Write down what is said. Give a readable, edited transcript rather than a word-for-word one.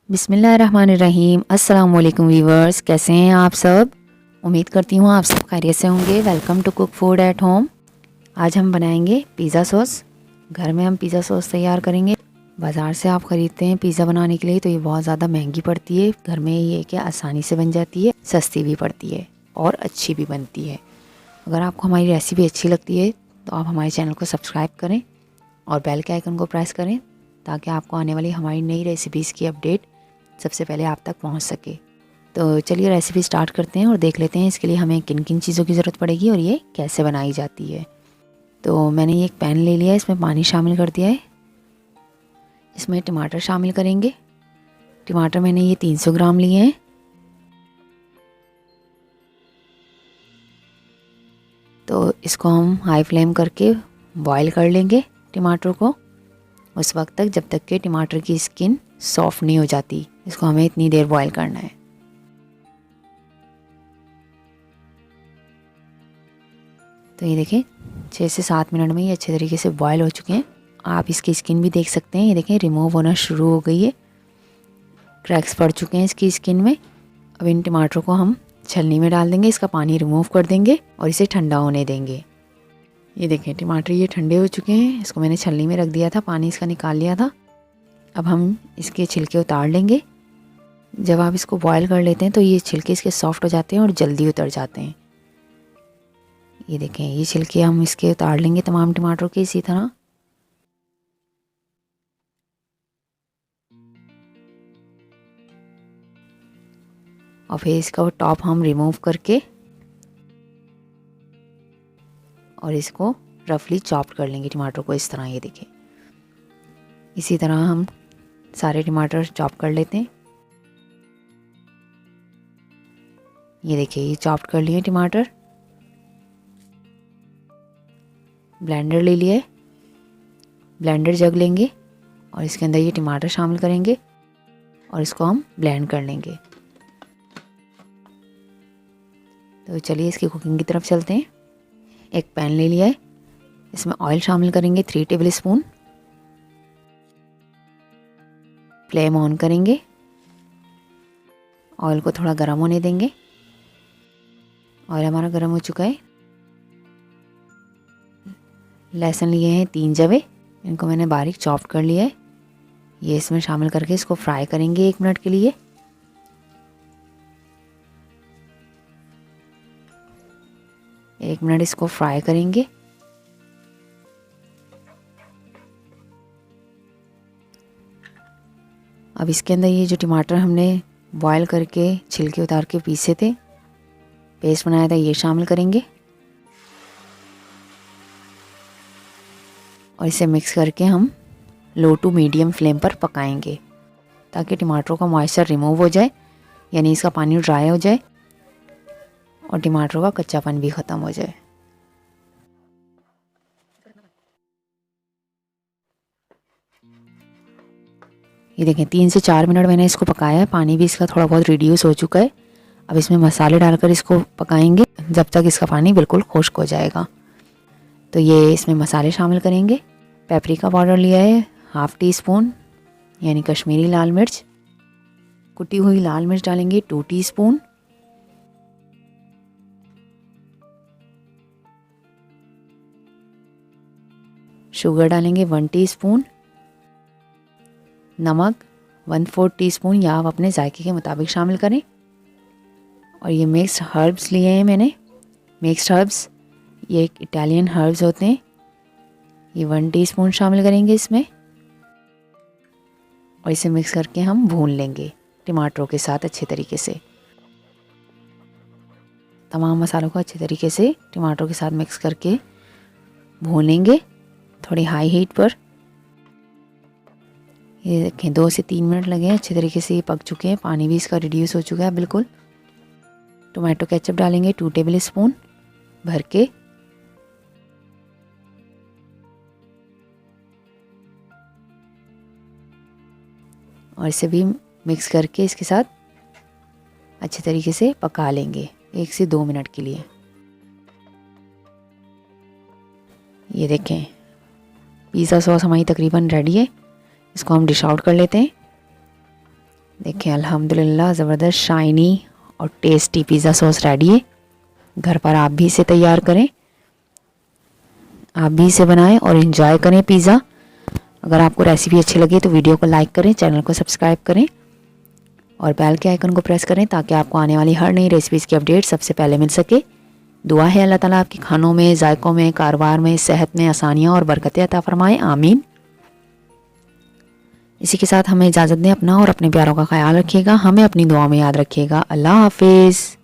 बिस्मिल्लाहिर्रहमानिर्रहीम। अस्सलाम वालेकुम व्यूवर्स, कैसे हैं आप सब। उम्मीद करती हूँ आप सब खैरियत से होंगे। Welcome to cook food at home. आज हम बनाएंगे पिज़्ज़ा सॉस। घर में हम पिज़्ज़ा सॉस तैयार करेंगे। बाज़ार से आप ख़रीदते हैं पिज़्ज़ा बनाने के लिए तो ये बहुत ज़्यादा महंगी पड़ती है। घर में ये कि आसानी से बन जाती है, सस्ती भी पड़ती है और अच्छी भी बनती है। अगर आपको हमारी रेसिपी अच्छी लगती है तो आप हमारे चैनल को सब्सक्राइब करें और बेल के आइकन को प्रेस करें ताकि आपको आने वाली हमारी नई रेसिपीज़ की अपडेट सबसे पहले आप तक पहुंच सके। तो चलिए रेसिपी स्टार्ट करते हैं और देख लेते हैं इसके लिए हमें किन किन चीज़ों की ज़रूरत पड़ेगी और ये कैसे बनाई जाती है। तो मैंने ये एक पैन ले लिया है, इसमें पानी शामिल कर दिया है। इसमें टमाटर शामिल करेंगे। टमाटर मैंने ये 300 ग्राम लिए हैं। तो इसको हम हाई फ्लेम करके बॉईल कर लेंगे टमाटर को उस वक्त तक जब तक कि टमाटर की स्किन सॉफ्ट नहीं हो जाती। इसको हमें इतनी देर बॉईल करना है। तो ये देखें 6 से 7 मिनट में ये अच्छे तरीके से बॉईल हो चुके हैं। आप इसकी स्किन भी देख सकते हैं, ये देखें रिमूव होना शुरू हो गई है, क्रैक्स पड़ चुके हैं इसकी स्किन में। अब इन टमाटरों को हम छलनी में डाल देंगे, इसका पानी रिमूव कर देंगे और इसे ठंडा होने देंगे। ये देखें टमाटर ये ठंडे हो चुके हैं, इसको मैंने छलनी में रख दिया था, पानी इसका निकाल लिया था। अब हम इसके छिलके उतार लेंगे। जब आप इसको बॉईल कर लेते हैं तो ये छिलके इसके सॉफ्ट हो जाते हैं और जल्दी उतर जाते हैं। ये देखें ये छिलके हम इसके उतार लेंगे तमाम टमाटरों के इसी तरह। और फिर इसका टॉप हम रिमूव करके और इसको रफली चॉप कर लेंगे टमाटर को इस तरह। ये देखें इसी तरह हम सारे टमाटर चॉप कर लेते हैं। ये देखिए ये चॉप कर लिए टमाटर। ब्लेंडर ले लिया है, ब्लेंडर जग लेंगे और इसके अंदर ये टमाटर शामिल करेंगे और इसको हम ब्लेंड कर लेंगे। तो चलिए इसकी कुकिंग की तरफ चलते हैं। एक पैन ले लिया है, इसमें ऑयल शामिल करेंगे 3 टेबल स्पून। फ्लेम ऑन करेंगे, ऑयल को थोड़ा गर्म होने देंगे। ऑयल हमारा गर्म हो चुका है। लहसुन लिए हैं 3 जवे, इनको मैंने बारीक चॉप कर लिया है। ये इसमें शामिल करके इसको फ्राई करेंगे 1 मिनट के लिए। एक मिनट इसको फ्राई करेंगे। अब इसके अंदर ये जो टमाटर हमने बॉईल करके छिलके उतार के पीसे थे, पेस्ट बनाया था, ये शामिल करेंगे और इसे मिक्स करके हम लो टू मीडियम फ्लेम पर पकाएंगे ताकि टमाटरों का मॉइस्चर रिमूव हो जाए, यानी इसका पानी ड्राई हो जाए और टमाटरों का कच्चापन भी ख़त्म हो जाए। ये देखें 3 से 4 मिनट मैंने इसको पकाया है, पानी भी इसका थोड़ा बहुत रिड्यूस हो चुका है। अब इसमें मसाले डालकर इसको पकाएंगे जब तक इसका पानी बिल्कुल खुश्क हो जाएगा। तो ये इसमें मसाले शामिल करेंगे। पेपरिका पाउडर लिया है 1/2 टीस्पून, यानी कश्मीरी लाल मिर्च। कुटी हुई लाल मिर्च डालेंगे 2 टीस्पून। शुगर डालेंगे 1 टीस्पून। नमक 1/4 टीस्पून या आप अपने जायके के मुताबिक शामिल करें। और ये मिक्स्ड हर्ब्स लिए हैं मैंने। मिक्स्ड हर्ब्स ये एक इटालियन हर्ब्स होते हैं, ये 1 टीस्पून शामिल करेंगे इसमें और इसे मिक्स करके हम भून लेंगे टमाटरों के साथ अच्छे तरीके से। तमाम मसालों को अच्छे तरीके से टमाटरों के साथ मिक्स करके भूनेंगे थोड़ी हाई हीट पर। ये देखें 2 से 3 मिनट लगे हैं, अच्छे तरीके से ये पक चुके हैं, पानी भी इसका रिड्यूस हो चुका है बिल्कुल। टोमेटो केचप डालेंगे 2 टेबल स्पून भर के। और इसे भी मिक्स करके इसके साथ अच्छे तरीके से पका लेंगे 1 से 2 मिनट के लिए। ये देखें पिज़्ज़ा सॉस हमारी तकरीबन रेडी है। इसको हम डिश आउट कर लेते हैं। देखें अल्हम्दुलिल्लाह ज़बरदस्त शाइनी और टेस्टी पिज़्ज़ा सॉस रेडी है। घर पर आप भी इसे तैयार करें, आप भी इसे बनाएं और इन्जॉय करें पिज़्ज़ा। अगर आपको रेसिपी अच्छी लगी तो वीडियो को लाइक करें, चैनल को सब्सक्राइब करें और बेल के आइकन को प्रेस करें ताकि आपको आने वाली हर नई रेसिपीज़ की अपडेट सबसे पहले मिल सके। दुआ है अल्लाह ताला आपके खानों में, जायकों में, कारोबार में, सेहत में आसानियाँ और बरकतें अता फरमाएं, आमीन। इसी के साथ हमें इजाज़त दें। अपना और अपने प्यारों का ख्याल रखिएगा, हमें अपनी दुआ में याद रखिएगा। अल्लाह हाफिज़।